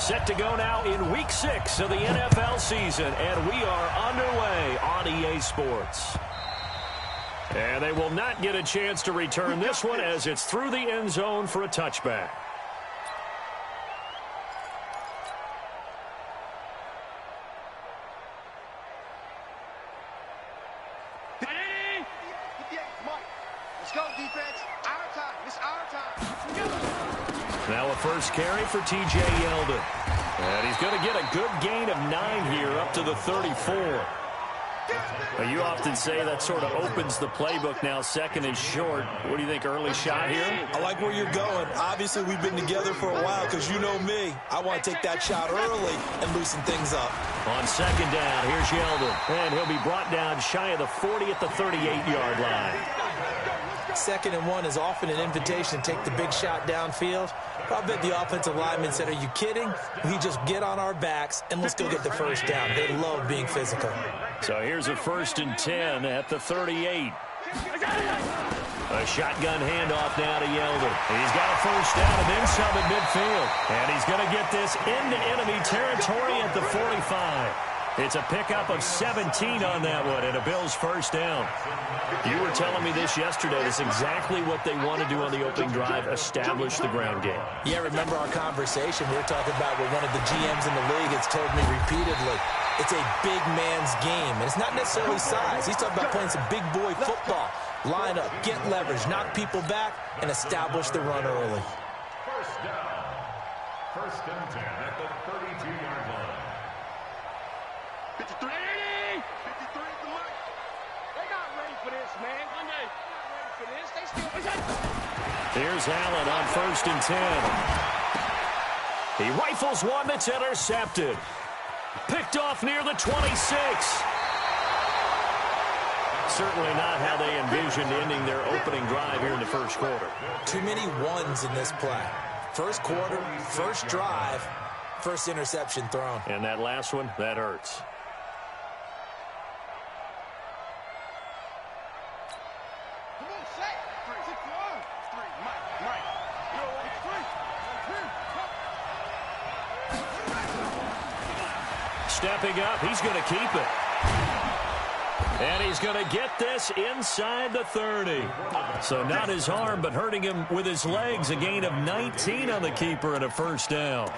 Set to go now in Week 6 of the NFL season, and we are underway on EA Sports. And they will not get a chance to return this one as it's through the end zone for a touchback. Now a first carry for T.J. Yeldon. And he's going to get a good gain of 9 here up to the 34. Well, you often say that sort of opens the playbook now. Second is short. What do you think, early shot here? I like where you're going. Obviously, we've been together for a while because you know me. I want to take that shot early and loosen things up. On second down, here's Yeldon. And he'll be brought down shy of the 40 at the 38-yard line. 2nd and 1 is often an invitation to take the big shot downfield. I bet the offensive lineman said, are you kidding? We just get on our backs and let's go get the first down. They love being physical. So here's a 1st and 10 at the 38. A shotgun handoff now to Yeldon. He's got a first down and then some at midfield. And he's going to get this into enemy territory at the 45. It's a pickup of 17 on that one and a Bills first down. You were telling me this yesterday. That's exactly what they want to do on the opening drive, establish the ground game. Yeah, remember our conversation. We were talking about what one of the GMs in the league has told me repeatedly. It's a big man's game, and it's not necessarily size. He's talking about playing some big boy football. Line up, get leverage, knock people back, and establish the run early. First down. 1st and 10 at the 32-yard line. 53. 53 at the mark. They're not ready for this, man. They're not ready for this. They still. Here's Allen on 1st and 10. He rifles one that's intercepted. Picked off near the 26. Certainly not how they envisioned ending their opening drive here in the first quarter. Too many ones in this play. First quarter, first drive, first interception thrown. And that last one, that hurts. Stepping up, he's going to keep it. And he's going to get this inside the 30. So not his arm, but hurting him with his legs. A gain of 19 on the keeper and a first down.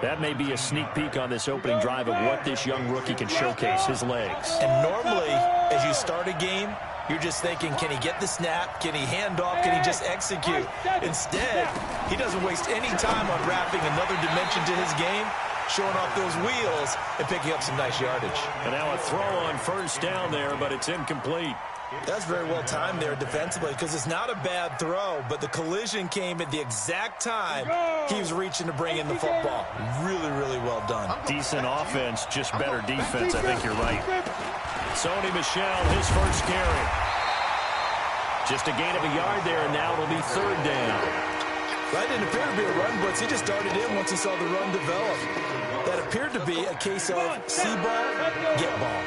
That may be a sneak peek on this opening drive of what this young rookie can showcase, his legs. And normally, as you start a game, you're just thinking, can he get the snap? Can he hand off? Can he just execute? Instead, he doesn't waste any time on wrapping another dimension to his game, showing off those wheels and picking up some nice yardage. And now a throw on first down there, but it's incomplete. That's very well timed there defensively because it's not a bad throw, but the collision came at the exact time he was reaching to bring in the football. Really, really well done. Decent offense, just better defense. I think you're right. Sony Michel, his first carry. Just a gain of a yard there, and now it'll be 3rd down. That didn't appear to be a run blitz. He just started in once he saw the run develop. That appeared to be a case of see ball, get ball.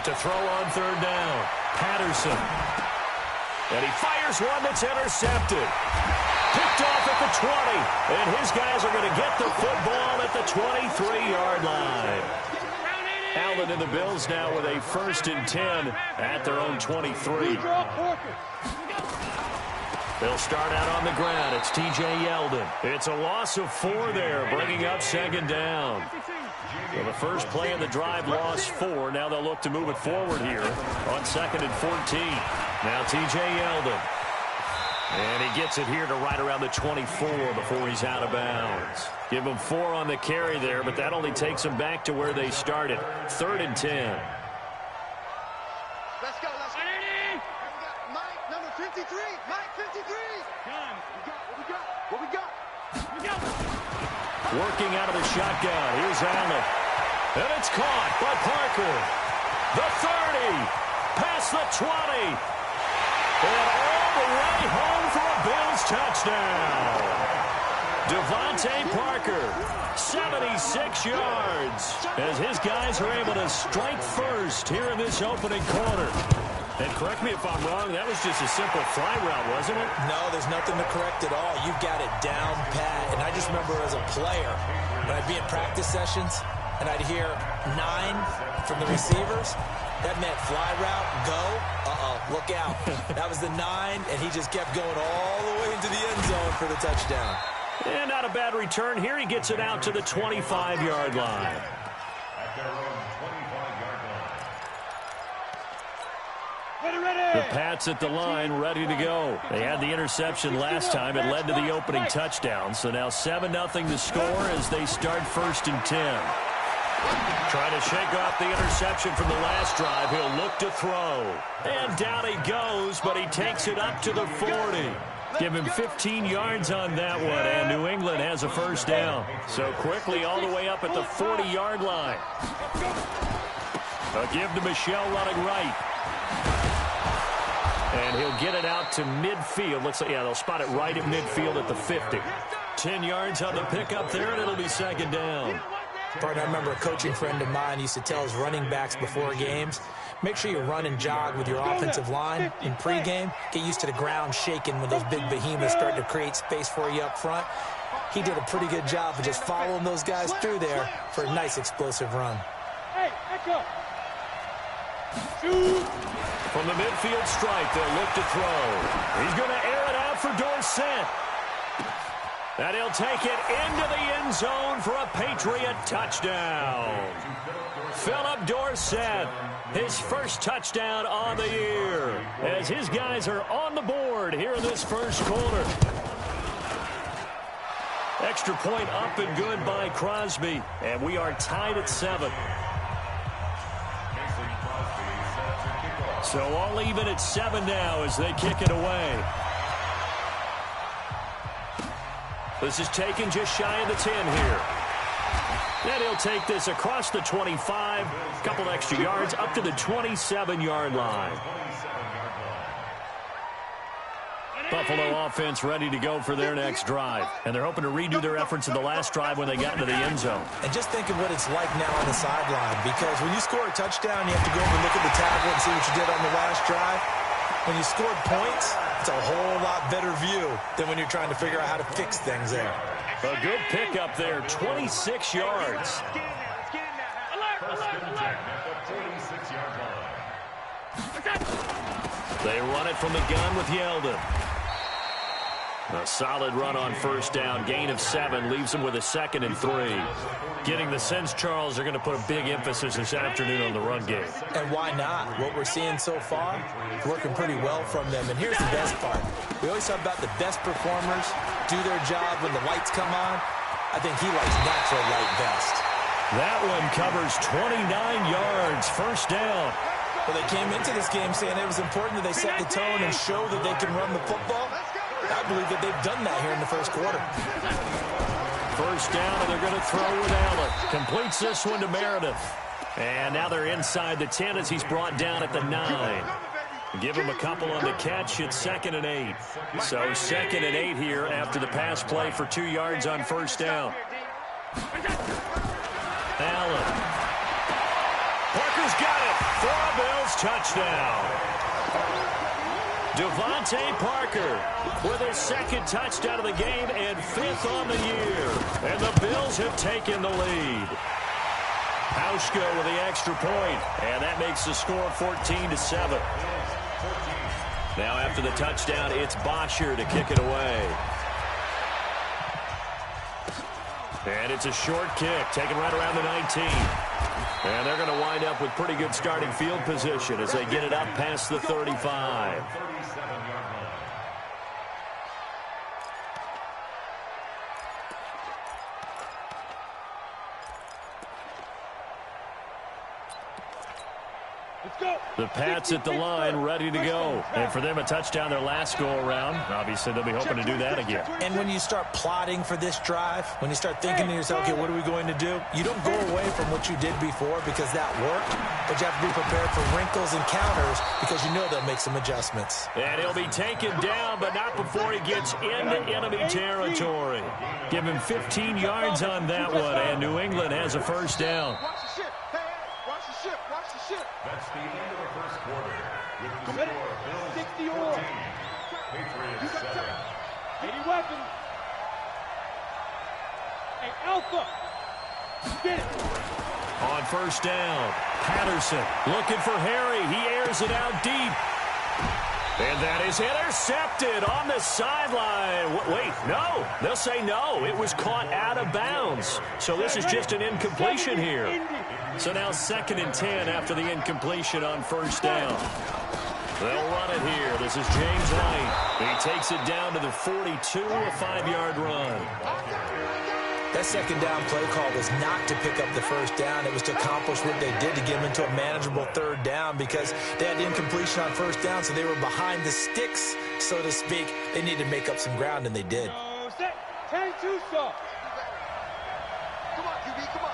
To throw on 3rd down, Patterson. And he fires one that's intercepted. Picked off at the 20. And his guys are going to get the football at the 23-yard line. Allen and the Bills now with a 1st and 10 at their own 23. They'll start out on the ground. It's T.J. Yeldon. It's a loss of 4 there, bringing up 2nd down. Well, the first play of the drive lost 4. Now they'll look to move it forward here on 2nd and 14. Now T.J. Yeldon. And he gets it here to right around the 24 before he's out of bounds. Give him 4 on the carry there, but that only takes him back to where they started. 3rd and 10. Let's go, let's go. Mike, number 53. Mike, 53. What we got? Working out of the shotgun. Here's Allen. And it's caught by Parker. The 30. Past the 20. And all the way home for a Bills touchdown. Devontae Parker, 76 yards, as his guys are able to strike first here in this opening quarter. And correct me if I'm wrong, that was just a simple fly route, wasn't it? No, there's nothing to correct at all. You've got it down pat. And I just remember as a player, when I'd be in practice sessions and I'd hear 9 from the receivers, that meant fly route, go, look out. That was the 9, and he just kept going all the way into the end zone for the touchdown. And not a bad return here. He gets it out to the 25-yard line. The Pats at the line, ready to go. They had the interception last time. It led to the opening touchdown. So now 7-0 the score as they start 1st and 10. Trying to shake off the interception from the last drive. He'll look to throw. And down he goes, but he takes it up to the 40. Give him 15 yards on that one, and New England has a 1st down. So quickly all the way up at the 40-yard line. A give to Michel running right. And he'll get it out to midfield. Looks like, yeah, they'll spot it right at midfield at the 50. 10 yards on the pickup there, and it'll be 2nd down. Partner, I remember a coaching friend of mine used to tell his running backs before games, make sure you run and jog with your offensive line in pregame. Get used to the ground shaking when those big behemoths start to create space for you up front. He did a pretty good job of just following those guys through there for a nice explosive run. Hey, back up. Shoot. From the midfield stripe, they'll look to throw. He's going to air it out for Dorsett. And he'll take it into the end zone for a Patriot touchdown. Philip Dorsett, his first touchdown on the year, as his guys are on the board here in this first quarter. Extra point up and good by Crosby, and we are tied at 7. So all even at 7 now as they kick it away. This is taken just shy of the 10 here. And he'll take this across the 25, a couple extra yards, up to the 27-yard line. Buffalo offense ready to go for their next drive. And they're hoping to redo their efforts in the last drive when they got into the end zone. And just think of what it's like now on the sideline, because when you score a touchdown, you have to go over and look at the tablet and see what you did on the last drive. When you scored points, it's a whole lot better view than when you're trying to figure out how to fix things there. A good pickup there, 26 yards. They run it from the gun with Yeldon. A solid run on 1st down. Gain of 7 leaves them with a 2nd and 3. Getting the sense, Charles, they're going to put a big emphasis this afternoon on the run game. And why not? What we're seeing so far, working pretty well from them. And here's the best part. We always talk about the best performers do their job when the lights come on. I think he likes natural light best. That one covers 29 yards. 1st down. Well, they came into this game saying it was important that they set the tone and show that they can run the football. I believe that they've done that here in the first quarter. 1st down, and they're going to throw with Allen. Completes this one to Meredith. And now they're inside the 10 as he's brought down at the 9. Give him a couple on the catch. It's 2nd and 8. So 2nd and 8 here after the pass play for 2 yards on 1st down. Allen. Parker's got it for a Bills touchdown. Devontae Parker with his 2nd touchdown of the game and 5th on the year. And the Bills have taken the lead. Hauschka with the extra point, and that makes the score 14-7. Now after the touchdown, it's Bosher to kick it away. And it's a short kick, taken right around the 19. And they're going to wind up with pretty good starting field position as they get it up past the 35. The Pats at the line, ready to go. And for them, a touchdown their last go-around. Obviously, they'll be hoping to do that again. And when you start plotting for this drive, when you start thinking to yourself, okay, what are we going to do? You don't go away from what you did before because that worked, but you have to be prepared for wrinkles and counters because you know they'll make some adjustments. And he'll be taken down, but not before he gets into enemy territory. Give him 15 yards on that one, and New England has a 1st down. Watch the ship. Hey, watch the ship. Watch the ship. That's the end of the first quarter. With the score, Bills 60 14, or. Patriots 7. 80 weapons. Hey, Alpha. Get it. On first down, Patterson looking for Harry. He airs it out deep. And that is intercepted on the sideline. Wait, no. They'll say no. It was caught out of bounds. So this is just an incompletion here. So now 2nd and 10 after the incompletion on first down. They'll run it here. This is James White. He takes it down to the 42, a 5-yard run. That 2nd down play call was not to pick up the first down. It was to accomplish what they did, to get them into a manageable 3rd down, because they had the incompletion on first down, so they were behind the sticks, so to speak. They needed to make up some ground, and they did. Set. 10-2 soft. Come on, QB, come on.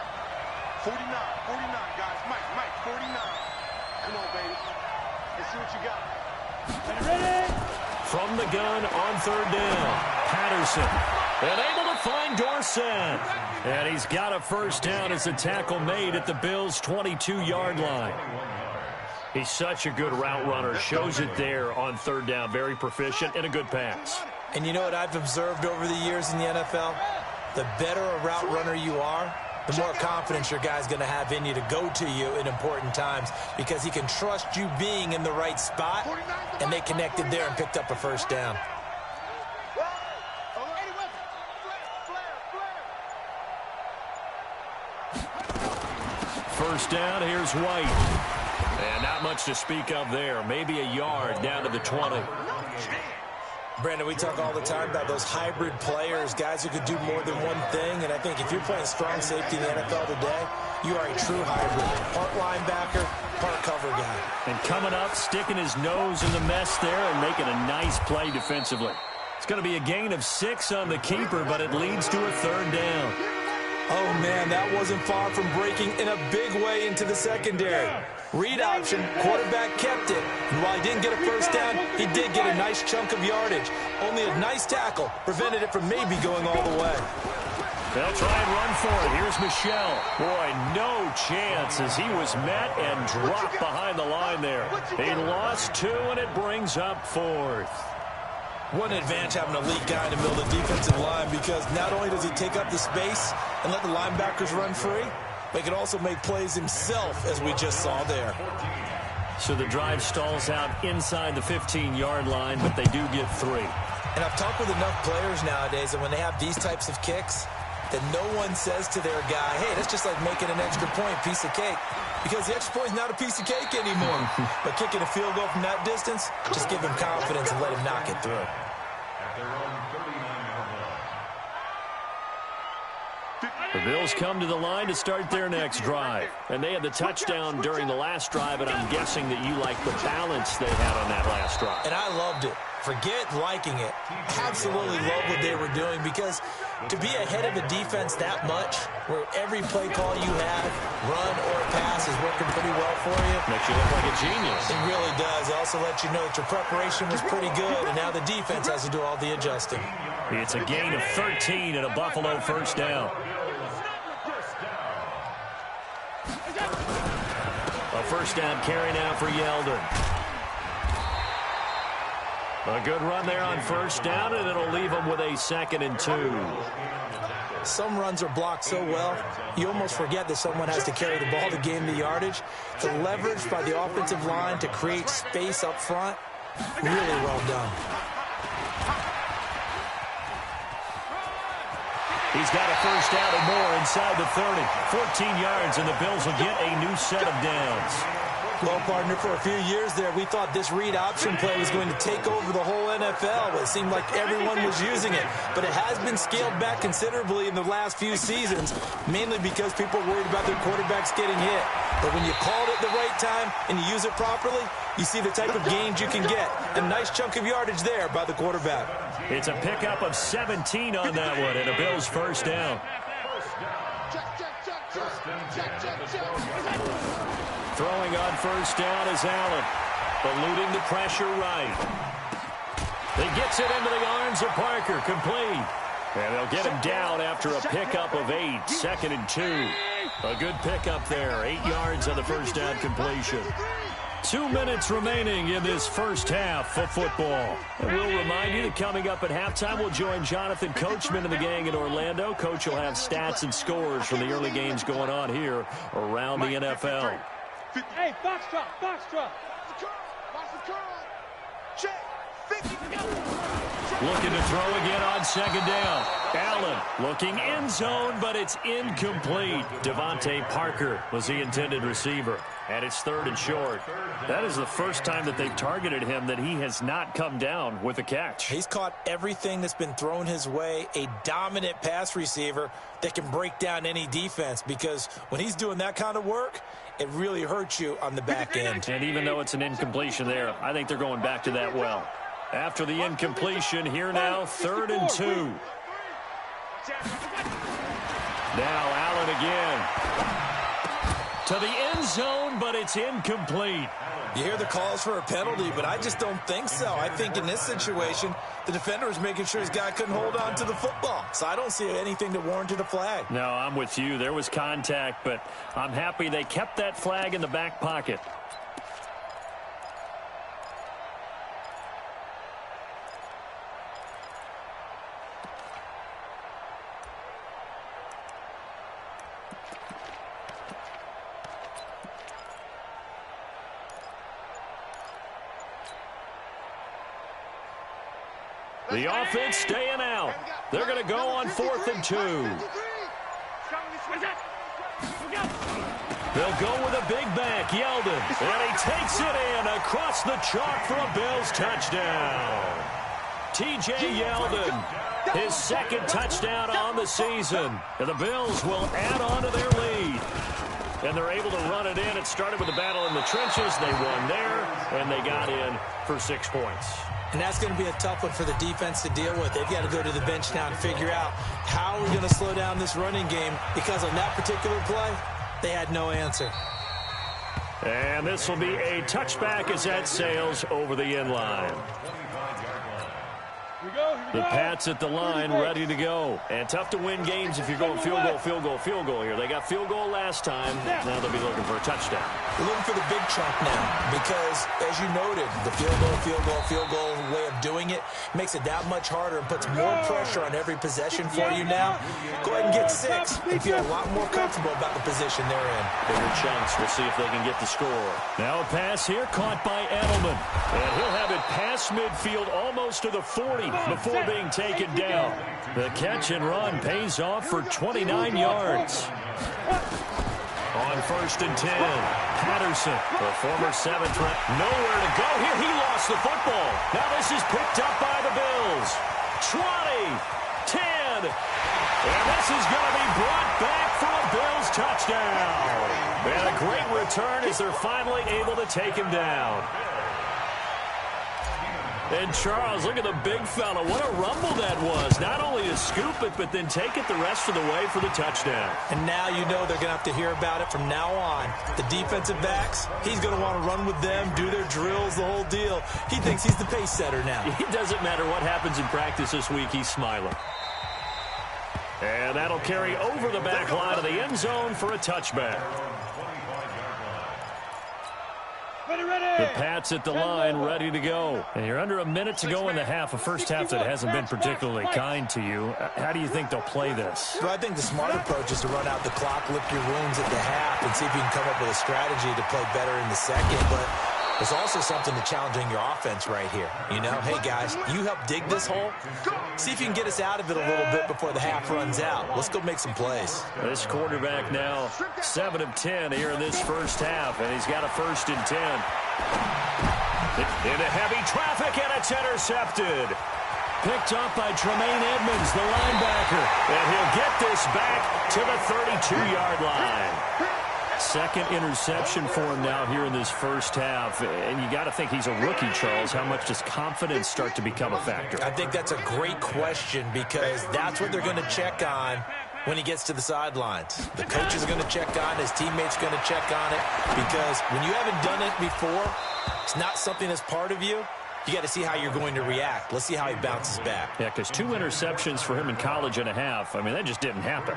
49, guys. Mike, 49. Come on, baby. Let's see what you got. Ready? From the gun on 3rd down, Patterson. And able to find Dorsett. And he's got a first down as a tackle made at the Bills' 22-yard line. He's such a good route runner. Shows it there on 3rd down. Very proficient and a good pass. And you know what I've observed over the years in the NFL? The better a route runner you are, the more confidence your guy's going to have in you to go to you in important times, because he can trust you being in the right spot, and they connected there and picked up a first down. First down, here's White. And not much to speak of there. Maybe a yard down to the 20. Brandon, we talk all the time about those hybrid players, guys who could do more than one thing. And I think if you're playing strong safety in the NFL today, you are a true hybrid. Part linebacker, part cover guy. And coming up, sticking his nose in the mess there and making a nice play defensively. It's going to be a gain of 6 on the keeper, but it leads to a 3rd down. Oh, man, that wasn't far from breaking in a big way into the secondary. Read option, quarterback kept it. And while he didn't get a first down, he did get a nice chunk of yardage. Only a nice tackle prevented it from maybe going all the way. They'll try and run for it. Here's Michelle. Boy, no chance as he was met and dropped behind the line there. He lost 2, and it brings up 4th. What an advantage having a elite guy in the middle of the defensive line, because not only does he take up the space and let the linebackers run free, but he can also make plays himself, as we just saw there. So the drive stalls out inside the 15-yard line, but they do get 3. And I've talked with enough players nowadays that when they have these types of kicks, that no one says to their guy, hey, that's just like making an extra point, piece of cake. Because the extra point is not a piece of cake anymore. But kicking a field goal from that distance, just give him confidence and let him knock it through. At their own 39-yard line. The Bills come to the line to start their next drive. And they had the touchdown during the last drive, and I'm guessing that you like the balance they had on that last drive. And I loved it. Forget liking it. Absolutely love what they were doing, because to be ahead of a defense that much, where every play call you have, run or pass, is working pretty well for you. Makes you look like a genius. It really does. It also lets you know that your preparation was pretty good, and now the defense has to do all the adjusting. It's a gain of 13 and a Buffalo first down. A first down carry now for Yeldon. A good run there on first down, and it'll leave them with a 2nd and 2. Some runs are blocked so well, you almost forget that someone has to carry the ball to gain the yardage. The leverage by the offensive line to create space up front, really well done. He's got a first down and more inside the 30. 14 yards, and the Bills will get a new set of downs. Well, partner, for a few years there, we thought this read option play was going to take over the whole NFL. It seemed like everyone was using it, but it has been scaled back considerably in the last few seasons, mainly because people are worried about their quarterbacks getting hit. But when you call it at the right time and you use it properly, you see the type of gains you can get. A nice chunk of yardage there by the quarterback. It's a pickup of 17 on that one, and a Bills first down. Throwing on first down is Allen. Eluding the pressure right. He gets it into the arms of Parker. Complete. And they'll get him down after a pickup of 8. 2nd and 2. A good pickup there. 8 yards on the first down completion. 2 minutes remaining in this first half of football. And we'll remind you that coming up at halftime, we'll join Jonathan Coachman and the gang in Orlando. Coach will have stats and scores from the early games going on here around the NFL. Hey, Foxtrot, Foxtrot. Looking to throw again on second down. Allen looking end zone, but it's incomplete. Devontae Parker was the intended receiver. And it's 3rd and short. That is the first time that they've targeted him that he has not come down with a catch. He's caught everything that's been thrown his way. A dominant pass receiver that can break down any defense, because when he's doing that kind of work, it really hurts you on the back end. And even though it's an incompletion there, I think they're going back to that well. After the incompletion, here now, 3rd and 2. Now Allen again. To the end zone, but it's incomplete. You hear the calls for a penalty, but I just don't think so. I think in this situation, the defender was making sure his guy couldn't hold on to the football. So I don't see anything that warranted a flag. No, I'm with you. There was contact, but I'm happy they kept that flag in the back pocket. The offense staying out. They're going to go on 4th and 2. They'll go with a big back, Yeldon. And he takes it in across the chalk for a Bills touchdown. T.J. Yeldon, his 2nd touchdown on the season. And the Bills will add on to their lead. And they're able to run it in. It started with a battle in the trenches. They won there, and they got in for 6 points. And that's going to be a tough one for the defense to deal with. They've got to go to the bench now and figure out how we're going to slow down this running game, because on that particular play, they had no answer. And this will be a touchback as that sails over the end line. The Pats at the line, ready to go. And tough to win games if you're going field goal, field goal, field goal here. They got field goal last time. Now they'll be looking for a touchdown. They're looking for the big chunk now, because, as you noted, the field goal, field goal, field goal way of doing it makes it that much harder and puts more pressure on every possession for you now. Go ahead and get 6 and feel a lot more comfortable about the position they're in. Bigger chunks. We'll see if they can get the score. Now a pass here caught by Edelman. And he'll have it past midfield almost to the 40 before being taken down. The catch and run pays off for 29 yards. On 1st and 10, Patterson, the former 7th round, nowhere to go here. He lost the football. Now this is picked up by the Bills. 20, 10, and this is going to be brought back for a Bills touchdown. And a great return as they're finally able to take him down. And Charles, look at the big fella. What a rumble that was. Not only to scoop it, but then take it the rest of the way for the touchdown. And now you know they're going to have to hear about it from now on. The defensive backs, he's going to want to run with them, do their drills, the whole deal. He thinks he's the pace setter now. It doesn't matter what happens in practice this week. He's smiling. And that'll carry over the back line of the end zone for a touchback. The Pats at the line, ready to go. And you're under a minute to go in the half, a first half that hasn't been particularly kind to you. How do you think they'll play this? Well, I think the smart approach is to run out the clock, lick your wounds at the half, and see if you can come up with a strategy to play better in the second. But there's also something to challenging your offense right here. You know, hey, guys, you help dig this hole. See if you can get us out of it a little bit before the half runs out. Let's go make some plays. This quarterback now 7 of 10 here in this first half, and he's got a 1st and 10. Into heavy traffic, and it's intercepted. Picked up by Tremaine Edmonds, the linebacker. And he'll get this back to the 32-yard line. 2nd interception for him now here in this first half. And you got to think he's a rookie, Charles. How much does confidence start to become a factor? I think that's a great question, because that's what they're going to check on when he gets to the sidelines. The coach is going to check on it. His teammates are going to check on it, because when you haven't done it before, it's not something that's part of you. you got to see how you're going to react. Let's see how he bounces back. Yeah, because 2 interceptions for him in college and a half. I mean, that just didn't happen.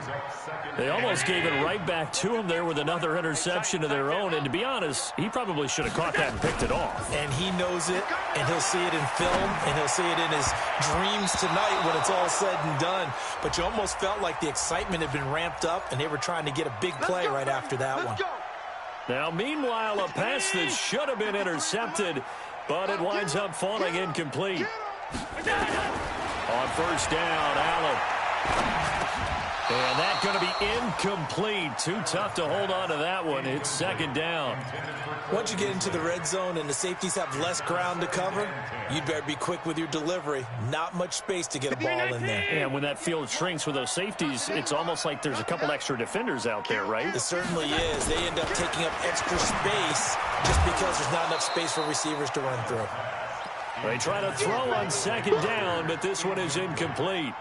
They almost gave it right back to him there with another interception of their own. And to be honest, he probably should have caught that and picked it off. And he knows it, and he'll see it in film, and he'll see it in his dreams tonight when it's all said and done. But you almost felt like the excitement had been ramped up, and they were trying to get a big play right after that one. Now, meanwhile, a pass that should have been intercepted, but it winds up falling incomplete. On first down, Allen. And that's going to be incomplete. Too tough to hold on to that one. It's second down. Once you get into the red zone and the safeties have less ground to cover, you'd better be quick with your delivery. Not much space to get a ball in there. And when that field shrinks with those safeties, it's almost like there's a couple extra defenders out there, right? It certainly is. They end up taking up extra space just because there's not enough space for receivers to run through. They try to throw on second down, but this one is incomplete.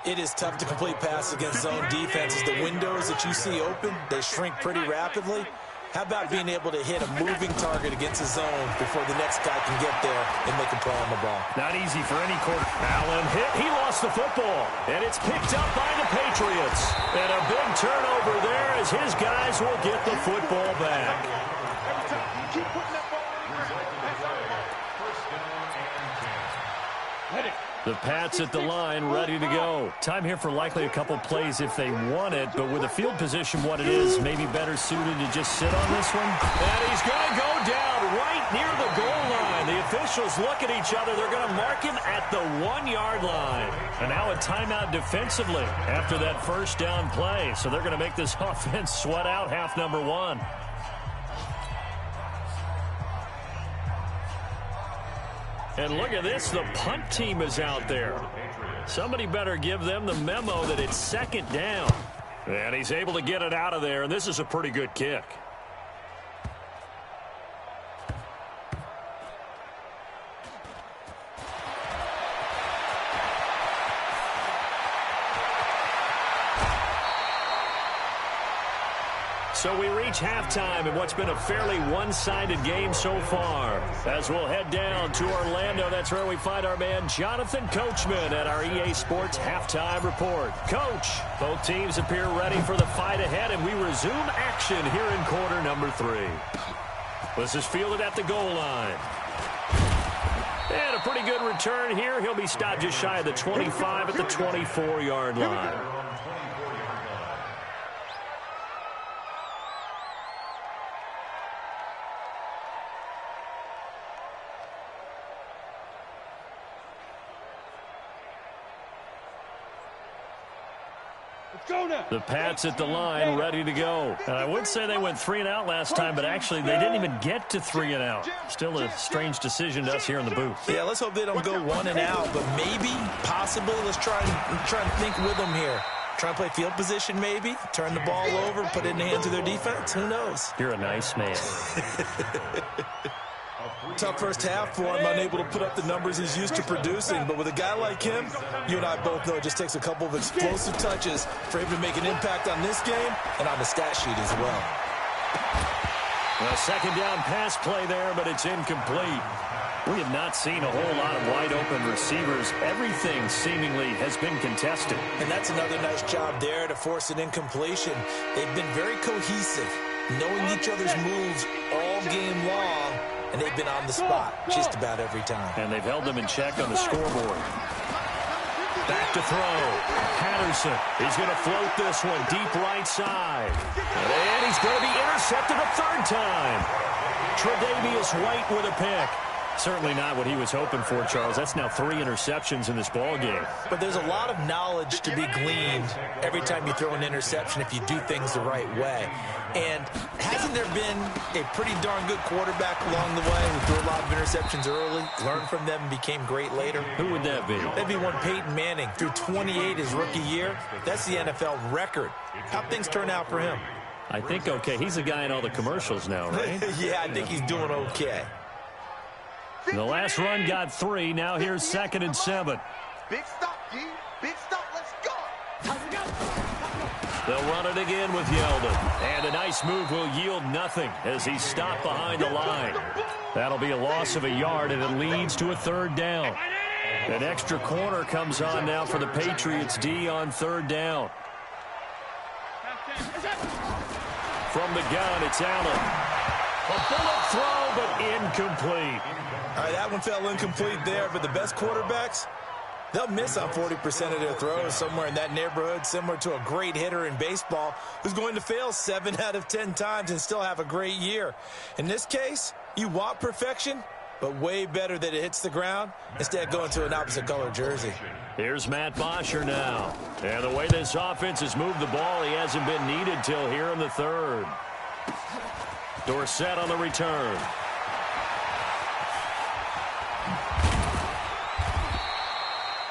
It is tough to complete passes against zone defenses. The windows that you see open, they shrink pretty rapidly. How about being able to hit a moving target against a zone before the next guy can get there and make a play on the ball? Not easy for any quarter. Allen hit. He lost the football. And it's picked up by the Patriots. And a big turnover there as his guys will get the football back. Every time you keep putting that ball in the ground, Hit it. The Pats at the line, ready to go. Time here for likely a couple plays if they want it, but with the field position what it is, maybe better suited to just sit on this one. And he's going to go down right near the goal line. The officials look at each other. They're going to mark him at the 1-yard line. And now a timeout defensively after that first down play. So they're going to make this offense sweat out half number 1. And look at this, the punt team is out there. Somebody better give them the memo that it's second down. And he's able to get it out of there, and this is a pretty good kick. So we reach halftime in what's been a fairly one-sided game so far. As we'll head down to Orlando, that's where we find our man Jonathan Coachman at our EA Sports Halftime Report. Coach, both teams appear ready for the fight ahead, and we resume action here in quarter number 3. This is fielded at the goal line. And a pretty good return here. He'll be stopped just shy of the 25 at the 24-yard line. The Pats at the line, ready to go. And I would say they went 3 and out last time, but actually they didn't even get to 3 and out. Still a strange decision to us here in the booth. Yeah, let's hope they don't go 1 and out, but maybe, possibly, let's try and think with them here. Try and play field position maybe, turn the ball over, put it in the hands of their defense. Who knows? You're a nice man. Tough first half for him, unable to put up the numbers he's used to producing. But with a guy like him, you and I both know it just takes a couple of explosive touches for him to make an impact on this game and on the stat sheet as well. A second down pass play there, but it's incomplete. We have not seen a whole lot of wide-open receivers. Everything seemingly has been contested. And that's another nice job there to force an incompletion. They've been very cohesive, knowing each other's moves all game long. And they've been on the spot just about every time. And they've held them in check on the scoreboard. Back to throw. Patterson. He's going to float this one deep right side. And he's going to be intercepted a third time. Tre'Davious White with a pick. Certainly not what he was hoping for, Charles. That's now 3 interceptions in this ball game. But there's a lot of knowledge to be gleaned every time you throw an interception if you do things the right way. And hasn't there been a pretty darn good quarterback along the way who threw a lot of interceptions early, learned from them, and became great later? Who would that be? That'd be one Peyton Manning. Threw 28 his rookie year. That's the NFL record. How'd things turn out for him? I think okay. He's a guy in all the commercials now, right? Yeah, I think he's doing okay. The last run got 3. Now here's 2nd and 7. Big stop, G. Big stop. Let's go. They'll run it again with Yeldon. And a nice move will yield nothing as he's stopped behind the line. That'll be a loss of a yard, and it leads to a third down. An extra corner comes on now for the Patriots D on third down. From the gun, it's Allen. A bullet throw, but incomplete. All right, that one fell incomplete there, but the best quarterbacks, they'll miss on 40% of their throws, somewhere in that neighborhood, similar to a great hitter in baseball who's going to fail 7 out of 10 times and still have a great year. In this case, you want perfection, but way better that it hits the ground instead of going to an opposite color jersey. Here's Matt Bosher now. And the way this offense has moved the ball, he hasn't been needed till here in the third. Dorsett on the return.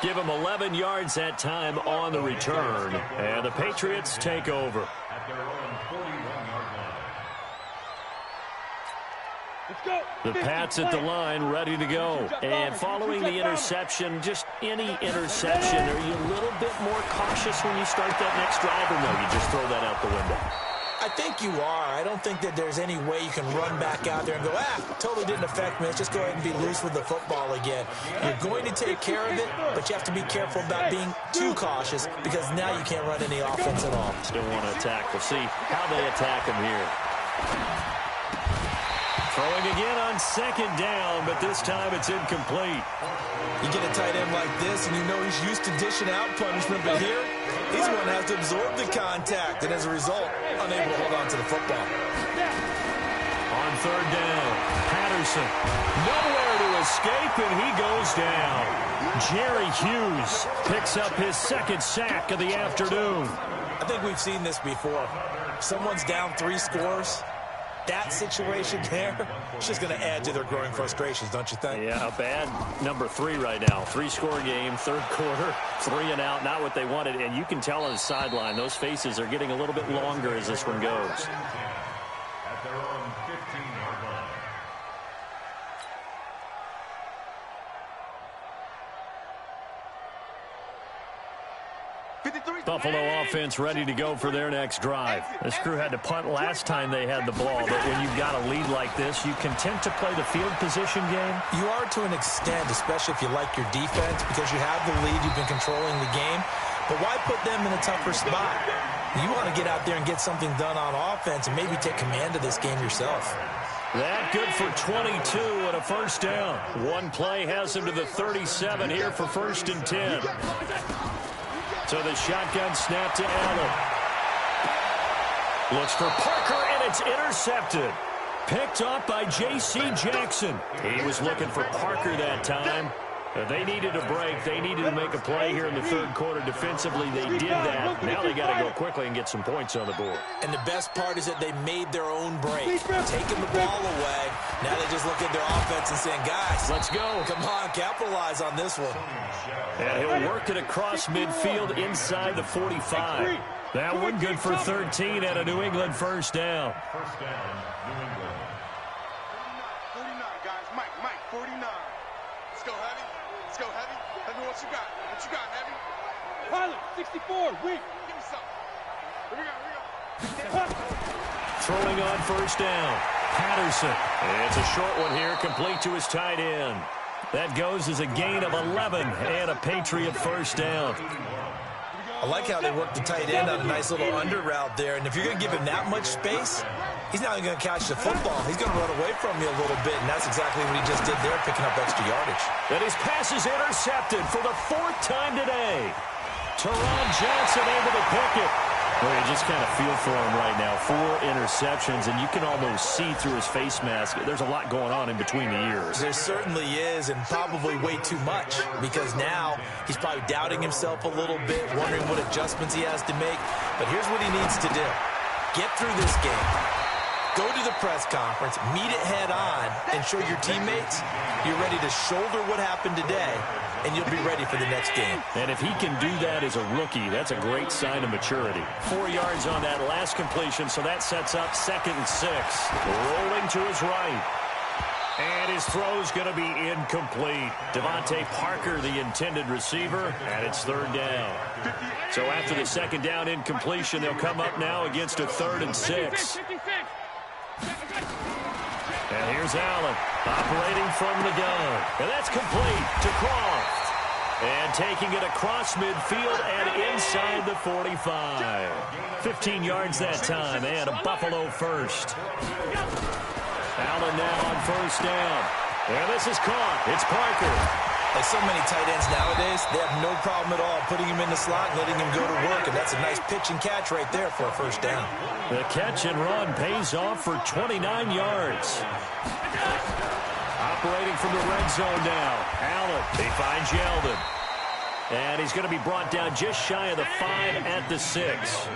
Give him 11 yards that time on the return. And the Patriots take over. At their own 41-yard line. Let's go. The Pats at the line, ready to go. And following the interception, just any interception, are you a little bit more cautious when you start that next drive, or no, you just throw that out the window? I think you are. I don't think that there's any way you can run back out there and go, totally didn't affect me. Let's just go ahead and be loose with the football again. You're going to take care of it, but you have to be careful about being too cautious because now you can't run any offense at all. Still want to attack. We'll see how they attack him here. Throwing again on second down, but this time it's incomplete. You get a tight end like this, and you know he's used to dishing out punishment, but here, he's going to have to absorb the contact, and as a result, unable to hold on to the football. On third down, Patterson, nowhere to escape, and he goes down. Jerry Hughes picks up his second sack of the afternoon. I think we've seen this before. Someone's down 3 scores. That situation there, it's just going to add to their growing frustrations, don't you think? Yeah, a bad number 3 right now. 3-score game, third quarter, 3 and out, not what they wanted. And you can tell on the sideline, those faces are getting a little bit longer as this one goes. At their own 15-yard line. Buffalo offense ready to go for their next drive. This crew had to punt last time they had the ball, but when you've got a lead like this, you content to play the field position game? You are to an extent, especially if you like your defense, because you have the lead, you've been controlling the game. But why put them in a tougher spot? You want to get out there and get something done on offense and maybe take command of this game yourself. That good for 22 and a first down. One play has him to the 37 here for 1st and 10. So the shotgun snap to Allen. Looks for Parker, and it's intercepted. Picked up by J.C. Jackson. He was looking for Parker that time. They needed a break. They needed to make a play here in the third quarter. Defensively, they did that. Now they got to go quickly and get some points on the board. And the best part is that they made their own break. Taking the ball away. Now they just look at their offense and saying, guys, let's go. Come on, capitalize on this one. And he'll work it across midfield inside the 45. That one good for 13 and a New England first down. First down, New England. 49, guys. Mike, 49. Let's go, Heavy. Let's go, Heavy. Heavy, what you got? What you got, Heavy? Pilot, 64, weak. Give me something. Here we go. Throwing on first down. Patterson. It's a short one here, complete to his tight end. That goes as a gain of 11 and a Patriot first down. I like how they work the tight end on a nice little under route there. And if you're going to give him that much space, he's not even going to catch the football. He's going to run away from you a little bit, and that's exactly what he just did there, picking up extra yardage. And his pass is intercepted for the 4th time today. Teron Johnson able to pick it. Well, you just kind of feel for him right now. 4 interceptions, and you can almost see through his face mask. There's a lot going on in between the ears. There certainly is, and probably way too much, because now he's probably doubting himself a little bit, wondering what adjustments he has to make. But here's what he needs to do. Get through this game. Go to the press conference, meet it head on, and show your teammates you're ready to shoulder what happened today, and you'll be ready for the next game. And if he can do that as a rookie, that's a great sign of maturity. 4 yards on that last completion, so that sets up 2nd and 6. Rolling to his right. And his throw's going to be incomplete. Devontae Parker, the intended receiver, and it's 3rd down. So after the 2nd down incompletion, they'll come up now against a 3rd and 6. And here's goes Allen, operating from the gun. And that's complete to Croft. And taking it across midfield and inside the 45. 15 yards that time, and a Buffalo first. Allen now on first down. And this is caught. It's Parker. Like so many tight ends nowadays, they have no problem at all putting him in the slot and letting him go to work. And that's a nice pitch and catch right there for a first down. The catch and run pays off for 29 yards. Operating from the red zone now. Allen, he finds Yeldon. And he's going to be brought down just shy of the 5 at the 6.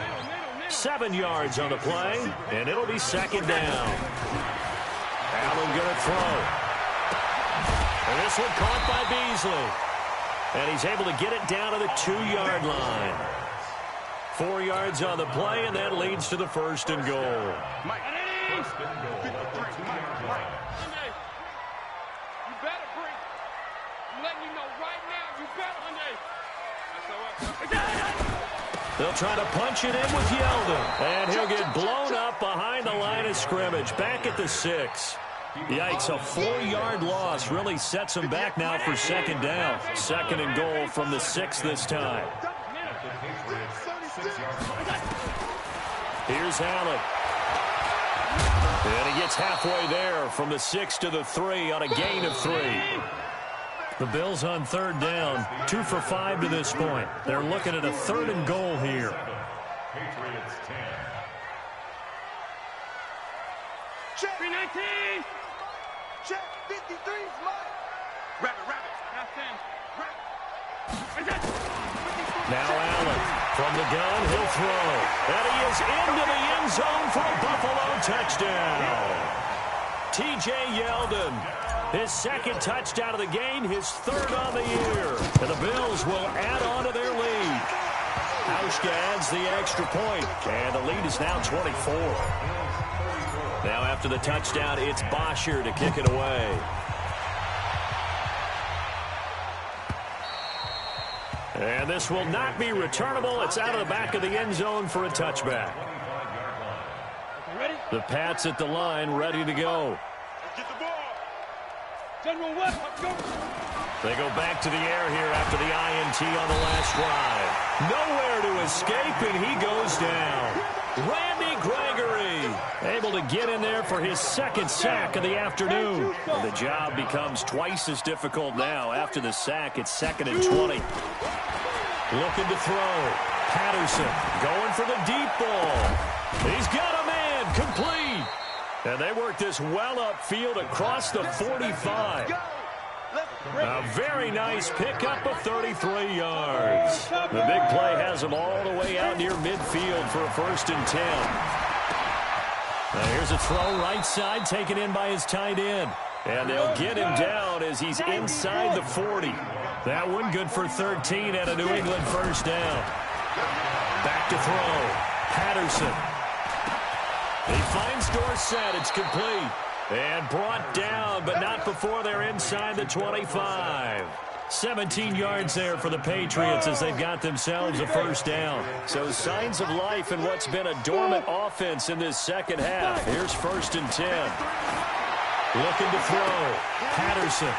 7 yards on the play, and it'll be second down. Allen going to throw. And this one caught by Beasley. And he's able to get it down to the 2-yard line. 4 yards on the play, and that leads to the first and goal. Mike, first and goal. 53, Mike. You better breathe. I'm letting you know right now, you better. They'll try to punch it in with Yeldon. And he'll get blown up behind the line of scrimmage. Back at the 6. Yikes, a 4-yard loss really sets him back now for second down. Second and goal from the 6 this time. Here's Allen. And he gets halfway there from the 6 to the 3 on a gain of 3. The Bills on third down, 2 for 5 to this point. They're looking at a third and goal here. Patriots 10. Check 319. Check 53, Mike. Rabbit. Now Allen from the gun, he'll throw. And he is into the end zone for a Buffalo touchdown. T.J. Yeldon. His second touchdown of the game, his third on the year. And the Bills will add on to their lead. Hauschka adds the extra point, and the lead is now 24. Now after the touchdown, it's Bosher to kick it away. And this will not be returnable. It's out of the back of the end zone for a touchback. The Pats at the line, ready to go. Get the ball. General West, go. They go back to the air here after the INT on the last drive. Nowhere to escape, and he goes down. Randy Gregory able to get in there for his second sack of the afternoon. And the job becomes twice as difficult now. After the sack, it's 2nd and 20. Looking to throw. Patterson going for the deep ball. He's got a man, complete. And they work this well upfield across the 45. A very nice pickup of 33 yards. The big play has him all the way out near midfield for a 1st and 10. Now here's a throw right side taken in by his tight end. And they'll get him down as he's inside the 40. That one good for 13 and a New England first down. Back to throw. Patterson. He finds Dorsett. It's complete. And brought down, but not before they're inside the 25. 17 yards there for the Patriots as they've got themselves a first down. So signs of life in what's been a dormant offense in this second half. Here's 1st and 10. Looking to throw. Patterson.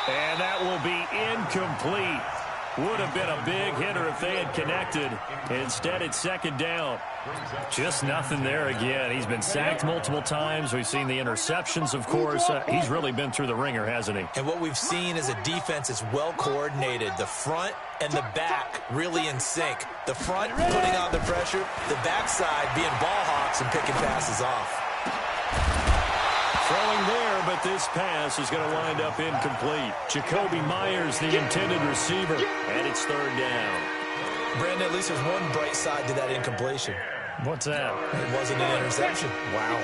And that will be incomplete. Would have been a big hitter if they had connected. Instead, it's 2nd down. Just nothing there again. He's been sacked multiple times. We've seen the interceptions, of course. He's really been through the ringer, hasn't he? And what we've seen is a defense that's well coordinated. The front and the back really in sync. The front putting on the pressure. The backside being ball hawks and picking passes off. Throwing there, but this pass is going to wind up incomplete. Jacoby Myers, the intended receiver, and it's 3rd down. Brandon, at least there's one bright side to that incompletion. What's that? It wasn't an interception. Wow.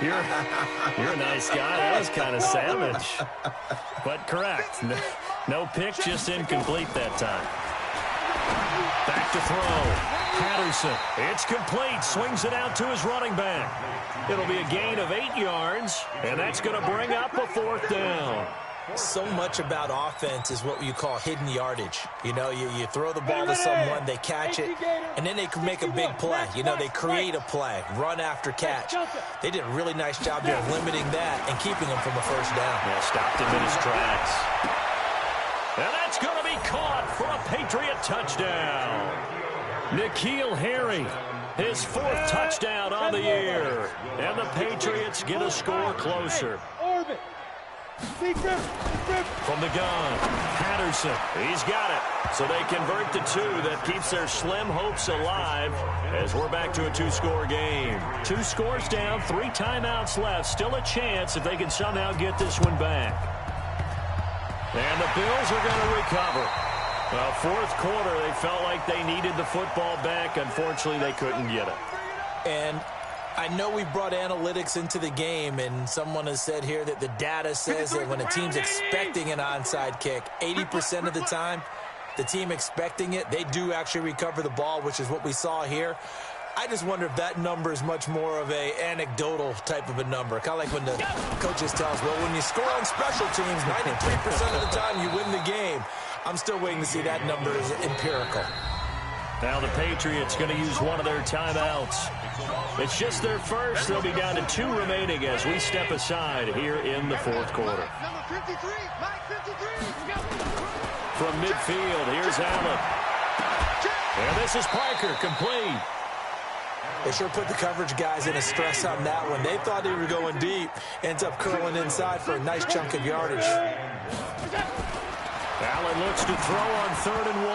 You're a nice guy. That was kind of savage. But correct. No pick, just incomplete that time. Back to throw. Patterson. It's complete. Swings it out to his running back. It'll be a gain of 8 yards, and that's going to bring up a 4th down. So much about offense is what you call hidden yardage. You know, you throw the ball to someone, they catch it, and then they can make a big play. You know, they create a play, run after catch. They did a really nice job there of limiting that and keeping him from a first down. Yeah, stopped him in his tracks. And that's going to be caught for a Patriot touchdown. N'Keal Harry, his 4th touchdown on the year. And the Patriots get a score closer. From the gun, Patterson, he's got it. So they convert to 2. That keeps their slim hopes alive as we're back to a 2-score game. 2 scores down, 3 timeouts left. Still a chance if they can somehow get this one back. And the Bills are going to recover. Well, 4th quarter, they felt like they needed the football back. Unfortunately, they couldn't get it. And I know we brought analytics into the game, and someone has said here that the data says that when a team's expecting an onside kick, 80% of the time, the team expecting it, they do actually recover the ball, which is what we saw here. I just wonder if that number is much more of a anecdotal type of a number. Kind of like when the coaches tell us, well, when you score on special teams, 93% of the time you win the game. I'm still waiting to see that number is empirical. Now the Patriots going to use one of their timeouts. It's just their first. They'll be down to 2 remaining as we step aside here in the 4th quarter. From midfield, here's Allen. And this is Parker, complete. They sure put the coverage guys in a stress on that one. They thought they were going deep. Ends up curling inside for a nice chunk of yardage. Allen looks to throw on 3rd and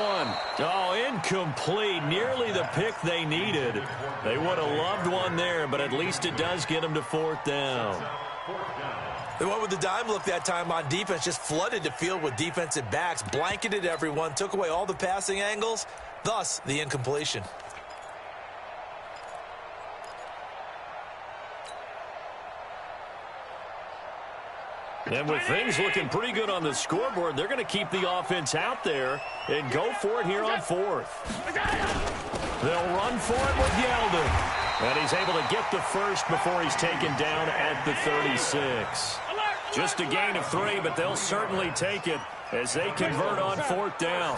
1. Oh, incomplete. Nearly the pick they needed. They would have loved one there, but at least it does get them to 4th down. They went with the dime look that time on defense, just flooded the field with defensive backs, blanketed everyone, took away all the passing angles, thus the incompletion. And with things looking pretty good on the scoreboard, they're going to keep the offense out there and go for it here on 4th. They'll run for it with Yeldon. And he's able to get the first before he's taken down at the 36. Just a gain of 3, but they'll certainly take it as they convert on 4th down.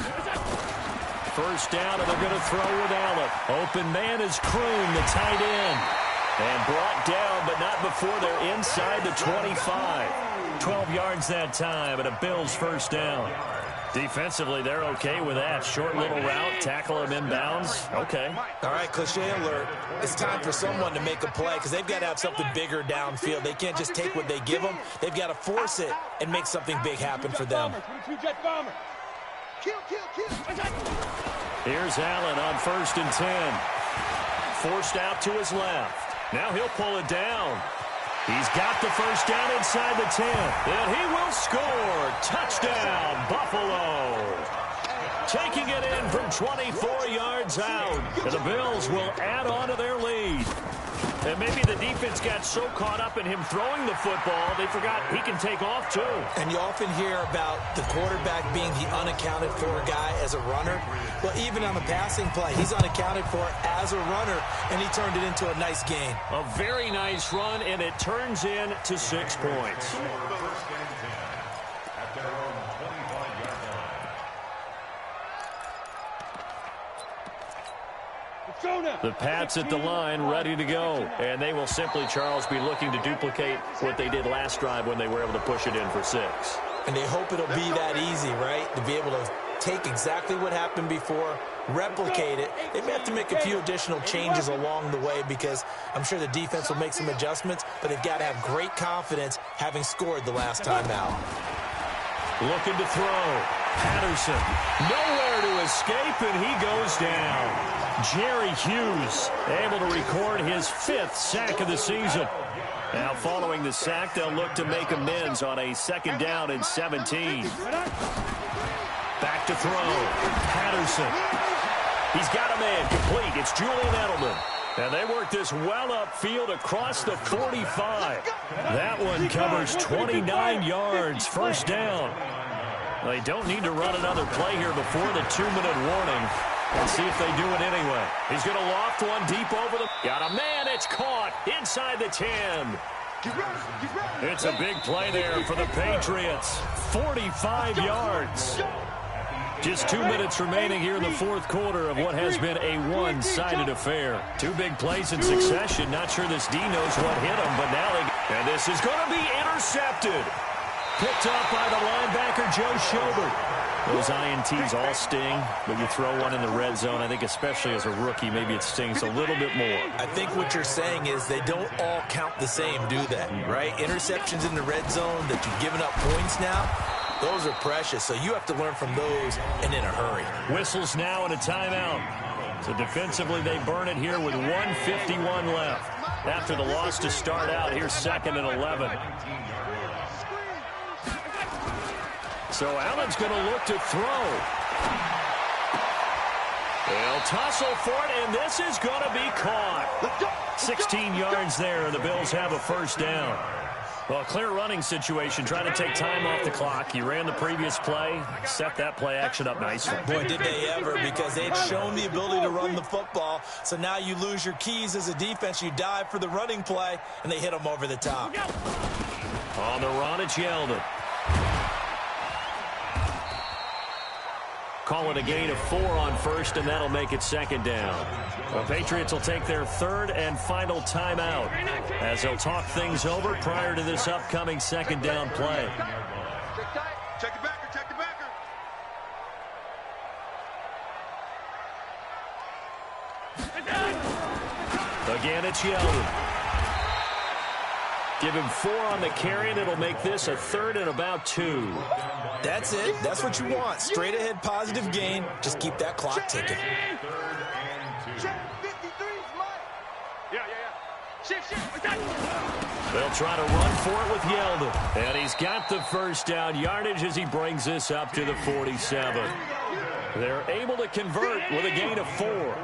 First down, and they're going to throw with Allen. Open man is Kroon, the tight end. And brought down, but not before they're inside the 25. 12 yards that time, and a Bills first down. Defensively, they're okay with that. Short little route, tackle him inbounds. Okay. All right, cliche alert. It's time for someone to make a play because they've got to have something bigger downfield. They can't just take what they give them. They've got to force it and make something big happen for them. Here's Allen on 1st and 10. Forced out to his left. Now he'll pull it down. He's got the first down inside the 10. And he will score. Touchdown, Buffalo. Taking it in from 24 yards out. And the Bills will add on to their lead. And maybe the defense got so caught up in him throwing the football, they forgot he can take off too. And you often hear about the quarterback being the unaccounted for guy as a runner. Well, even on the passing play, he's unaccounted for as a runner, and he turned it into a nice gain. A very nice run, and it turns into 6 points. The Pats at the line, ready to go. And they will simply, Charles, be looking to duplicate what they did last drive when they were able to push it in for 6. And they hope it'll be that easy, right? To be able to take exactly what happened before, replicate it. They may have to make a few additional changes along the way because I'm sure the defense will make some adjustments, but they've got to have great confidence having scored the last time out. Looking to throw. Patterson, nowhere to escape, and he goes down. Jerry Hughes able to record his 5th sack of the season. Now following the sack, they'll look to make amends on a 2nd down and 17. Back to throw. Patterson. He's got a man complete. It's Julian Edelman. And they work this well upfield across the 45. That one covers 29 yards. First down. They don't need to run another play here before the 2-minute warning. Let's see if they do it anyway. He's going to loft one deep over the... Got a man. It's caught inside the 10. Get ready. Get ready. It's a big play there for the Patriots. 45 yards. Just 2 minutes remaining here in the fourth quarter of what has been a one-sided affair. 2 big plays in succession. Not sure this D knows what hit him, but now they... And this is going to be intercepted. Picked up by the linebacker, Joe Schobert. Those INTs all sting, but you throw one in the red zone. I think especially as a rookie, maybe it stings a little bit more. I think what you're saying is they don't all count the same, do they? Right? Interceptions in the red zone that you've given up points now, those are precious. So you have to learn from those and in a hurry. Whistles now and a timeout. So defensively, they burn it here with 1:51 left. After the loss to start out, here's 2nd and 11. So Allen's going to look to throw. They'll tussle for it, and this is going to be caught. 16 yards there, and the Bills have a first down. Well, clear running situation, trying to take time off the clock. You ran the previous play, set that play action up nicely. Boy, did they ever, because they'd shown the ability to run the football. So now you lose your keys as a defense. You dive for the running play, and they hit them over the top. On the run, it's Yeldon. Call it a gain of 4 on first, and that'll make it 2nd down. The Patriots will take their 3rd and final timeout as they'll talk things over prior to this upcoming 2nd down play. Check the backer. Check the backer. Again, it's Yeldon. Give him 4 on the carry, and it'll make this a 3rd and about 2. That's it. That's what you want. Straight ahead, positive gain. Just keep that clock ticking. They'll try to run for it with Yeldon. And he's got the first down yardage as he brings this up to the 47. They're able to convert with a gain of 4.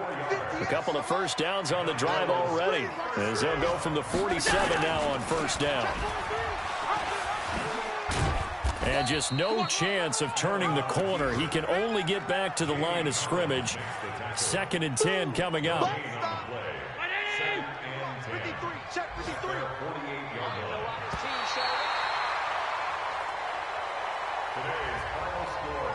A couple of first downs on the drive already, as they'll go from the 47 now on first down. And just no chance of turning the corner. He can only get back to the line of scrimmage. 2nd and 10 coming up. Today's final score,